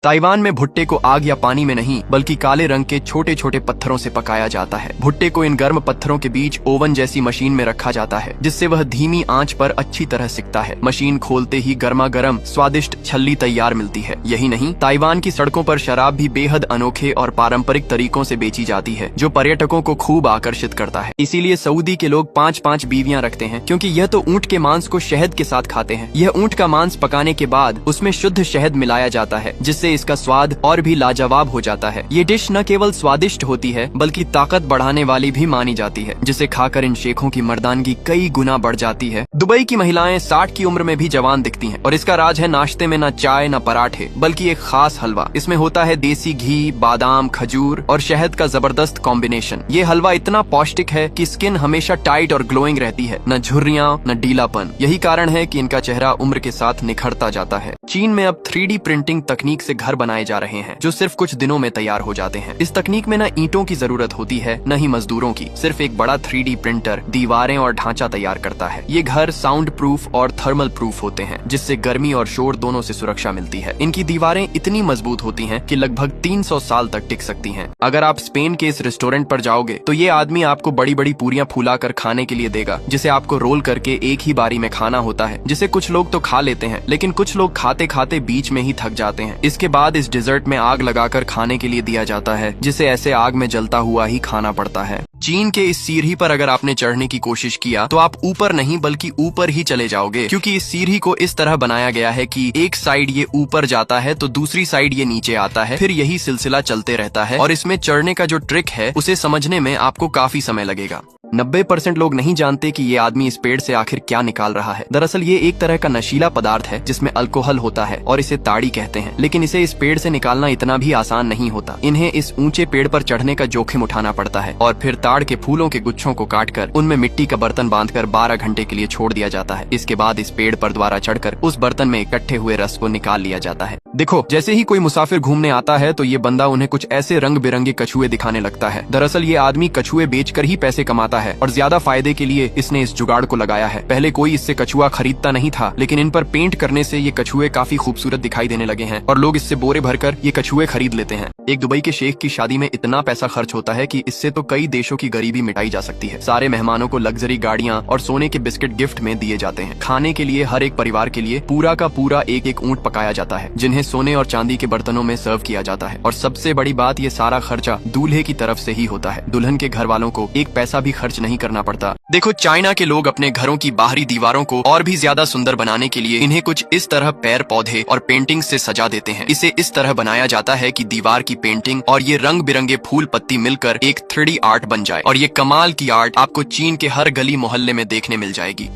Taiwan में भुट्टे को आग या पानी में नहीं बल्कि काले रंग के छोटे छोटे पत्थरों से पकाया जाता है। भुट्टे को इन गर्म पत्थरों के बीच ओवन जैसी मशीन में रखा जाता है जिससे वह धीमी आंच पर अच्छी तरह सिकता है। मशीन खोलते ही गर्मा गर्म स्वादिष्ट छल्ली तैयार मिलती है। यही नहीं, ताइवान की सड़कों पर शराब भी बेहद अनोखे और पारंपरिक तरीकों से बेची जाती है जो पर्यटकों को खूब आकर्षित करता है। इसीलिए सऊदी के लोग 5-5 बीवियां रखते हैं क्योंकि यह तो ऊँट के मांस को शहद के साथ खाते हैं। यह ऊँट का मांस पकाने के बाद उसमें शुद्ध शहद मिलाया जाता है जिससे इसका स्वाद और भी लाजवाब हो जाता है। ये डिश न केवल स्वादिष्ट होती है बल्कि ताकत बढ़ाने वाली भी मानी जाती है, जिसे खाकर इन शेखों की मर्दानगी कई गुना बढ़ जाती है। दुबई की महिलाएं 60 की उम्र में भी जवान दिखती हैं और इसका राज है नाश्ते में न चाय न पराठे बल्कि एक खास हलवा। इसमें होता है देसी घी, बादाम, खजूर और शहद का जबरदस्त कॉम्बिनेशन। ये हलवा इतना पौष्टिक है कि स्किन हमेशा टाइट और ग्लोइंग रहती है, न झुर्रियां न ढीलापन। यही कारण है कि इनका चेहरा उम्र के साथ निखरता जाता है। चीन में अब 3D प्रिंटिंग तकनीक से घर बनाए जा रहे हैं जो सिर्फ कुछ दिनों में तैयार हो जाते हैं। इस तकनीक में न ईंटों की जरूरत होती है न ही मजदूरों की। सिर्फ एक बड़ा 3D प्रिंटर दीवारें और ढांचा तैयार करता है। ये घर साउंड प्रूफ और थर्मल प्रूफ होते हैं जिससे गर्मी और शोर दोनों से सुरक्षा मिलती है। इनकी दीवारें इतनी मजबूत होती हैं कि लगभग 300 साल तक टिक सकती हैं। अगर आप स्पेन के इस रेस्टोरेंट पर जाओगे तो ये आदमी आपको बड़ी बड़ी पूरियां फूलाकर खाने के लिए देगा जिसे आपको रोल करके एक ही बारी में खाना होता है, जिसे कुछ लोग तो खा लेते हैं लेकिन कुछ लोग खाते खाते बीच में ही थक जाते हैं। इसके बाद इस डिजर्ट में आग लगाकर खाने के लिए दिया जाता है जिसे ऐसे आग में जलता हुआ ही खाना पड़ता है। चीन के इस सीढ़ी पर अगर आपने चढ़ने की कोशिश किया तो आप ऊपर नहीं बल्कि ऊपर ही चले जाओगे, क्योंकि इस सीढ़ी को इस तरह बनाया गया है कि एक साइड ये ऊपर जाता है तो दूसरी साइड ये नीचे आता है, फिर यही सिलसिला चलते रहता है और इसमें चढ़ने का जो ट्रिक है उसे समझने में आपको काफी समय लगेगा। 90% लोग नहीं जानते कि ये आदमी इस पेड़ से आखिर क्या निकाल रहा है। दरअसल ये एक तरह का नशीला पदार्थ है जिसमें अल्कोहल होता है और इसे ताड़ी कहते हैं, लेकिन इसे इस पेड़ से निकालना इतना भी आसान नहीं होता। इन्हें इस ऊंचे पेड़ पर चढ़ने का जोखिम उठाना पड़ता है और फिर ताड़ के फूलों के गुच्छों को काटकर उनमें मिट्टी का बर्तन बांधकर 12 घंटे के लिए छोड़ दिया जाता है। इसके बाद इस पेड़ पर द्वारा चढ़कर उस बर्तन में इकट्ठे हुए रस को निकाल लिया जाता है। देखो, जैसे ही कोई मुसाफिर घूमने आता है तो ये बंदा उन्हें कुछ ऐसे रंग बिरंगे कछुए दिखाने लगता है। दरअसल ये आदमी कछुए बेचकर ही पैसे कमाता है और ज्यादा फायदे के लिए इसने इस जुगाड़ को लगाया है। पहले कोई इससे कछुआ खरीदता नहीं था, लेकिन इन पर पेंट करने से ये कछुए काफी खूबसूरत दिखाई देने लगे हैं और लोग इससे बोरे भरकर ये कछुए खरीद लेते हैं। एक दुबई के शेख की शादी में इतना पैसा खर्च होता है कि इससे तो कई देशों की गरीबी मिटाई जा सकती है। सारे मेहमानों को लग्जरी गाड़ियां और सोने के बिस्किट गिफ्ट में दिए जाते हैं। खाने के लिए हर एक परिवार के लिए पूरा का पूरा एक एक ऊंट पकाया जाता है जिन्हें सोने और चांदी के बर्तनों में सर्व किया जाता है। और सबसे बड़ी बात, ये सारा खर्चा दूल्हे की तरफ से ही होता है। दुल्हन के घर वालों को एक पैसा भी खर्च नहीं करना पड़ता। देखो, चाइना के लोग अपने घरों की बाहरी दीवारों को और भी ज्यादा सुंदर बनाने के लिए इन्हें कुछ इस तरह पेड़ पौधे और पेंटिंग से सजा देते हैं। इसे इस तरह बनाया जाता है कि दीवार की पेंटिंग और ये रंग बिरंगे फूल पत्ती मिलकर एक 3D आर्ट बन जाए और ये कमाल की आर्ट आपको चीन के हर गली मोहल्ले में देखने मिल जाएगी।